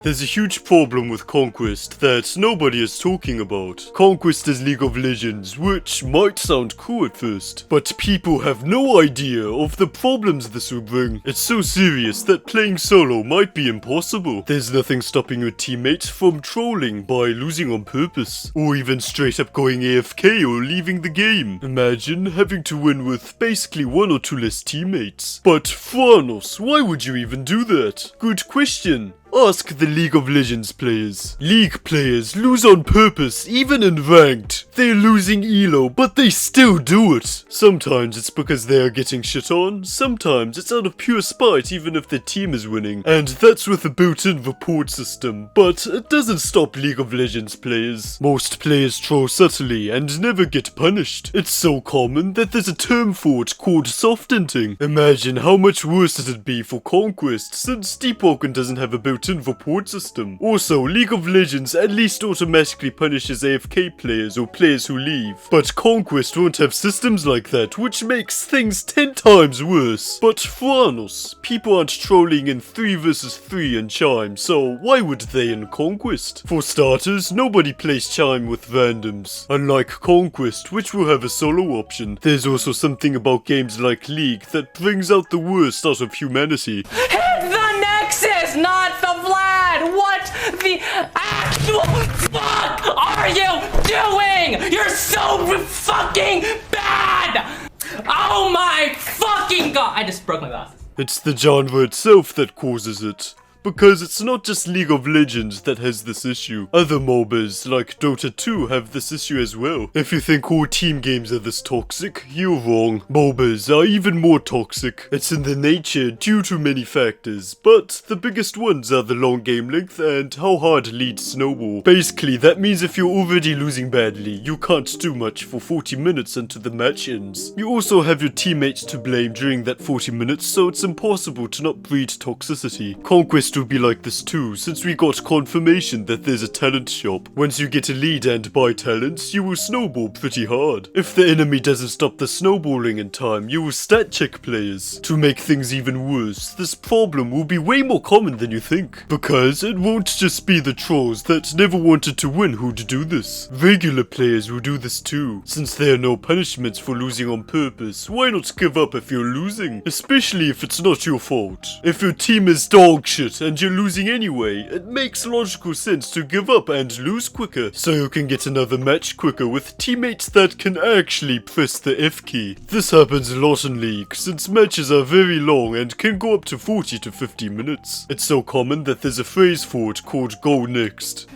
There's a huge problem with Conquest that nobody is talking about. Conquest is League of Legends, which might sound cool at first, but people have no idea of the problems this will bring. It's so serious that playing solo might be impossible. There's nothing stopping your teammates from trolling by losing on purpose, or even straight up going AFK or leaving the game. Imagine having to win with basically one or two less teammates. But Firranos, why would you even do that? Good question. Ask the League of Legends players. League players lose on purpose, even in ranked. They're losing elo, but they still do it. Sometimes it's because they are getting shit on, sometimes it's out of pure spite even if their team is winning. And that's with a built-in report system, but it doesn't stop League of Legends players. Most players troll subtly and never get punished. It's so common that there's a term for it called soft-inting. Imagine how much worse it'd be for Conquest, since Deepwoken doesn't have a built-in report system. Also, League of Legends at least automatically punishes AFK players or players who leave. But Conquest won't have systems like that, which makes things 10 times worse. But Firranos, people aren't trolling in 3 vs 3 in Chime, so why would they in Conquest? For starters, nobody plays Chime with randoms. Unlike Conquest, which will have a solo option, there's also something about games like League that brings out the worst out of humanity. Hit the Nexus, not the Vlad! What the actual fuck are you doing? You're so fucking bad! Oh my fucking god! I just broke my glasses. It's the genre itself that causes it. Because it's not just League of Legends that has this issue. Other MOBAs like Dota 2 have this issue as well. If you think all team games are this toxic, you're wrong. MOBAs are even more toxic. It's in their nature due to many factors, but the biggest ones are the long game length and how hard leads snowball. Basically, that means if you're already losing badly, you can't do much for 40 minutes until the match ends. You also have your teammates to blame during that 40 minutes, so it's impossible to not breed toxicity. Conquest will be like this too, since we got confirmation that there's a talent shop. Once you get a lead and buy talents, you will snowball pretty hard. If the enemy doesn't stop the snowballing in time, you will stat check players. To make things even worse, this problem will be way more common than you think. Because it won't just be the trolls that never wanted to win who'd do this. Regular players will do this too. Since there are no punishments for losing on purpose, why not give up if you're losing? Especially if it's not your fault. If your team is dog shit and you're losing anyway, it makes logical sense to give up and lose quicker, so you can get another match quicker with teammates that can actually press the F key. This happens a lot in League, since matches are very long and can go up to 40 to 50 minutes. It's so common that there's a phrase for it called go next.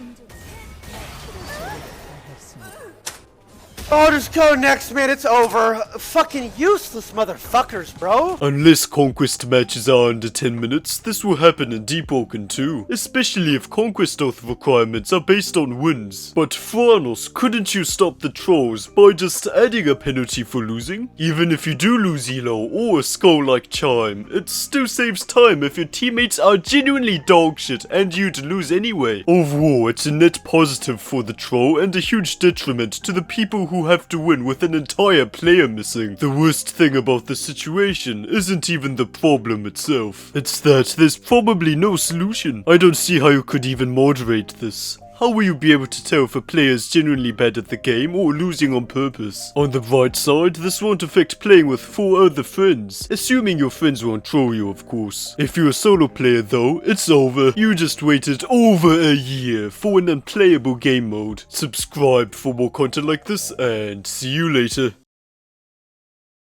Oh, just go next, man, it's over. Fucking useless motherfuckers, bro. Unless Conquest matches are under 10 minutes, this will happen in Deepwoken too. Especially if Conquest oath requirements are based on wins. But Firranos, couldn't you stop the trolls by just adding a penalty for losing? Even if you do lose elo or a skull like Chime, it still saves time if your teammates are genuinely dogshit and you'd lose anyway. Overall, it's a net positive for the troll and a huge detriment to the people who have to win with an entire player missing. The worst thing about the situation isn't even the problem itself. It's that there's probably no solution. I don't see how you could even moderate this. How will you be able to tell if a player is genuinely bad at the game or losing on purpose? On the bright side, this won't affect playing with 4 other friends, assuming your friends won't troll you, of course. If you're a solo player though, it's over. You just waited over a year for an unplayable game mode. Subscribe for more content like this and see you later.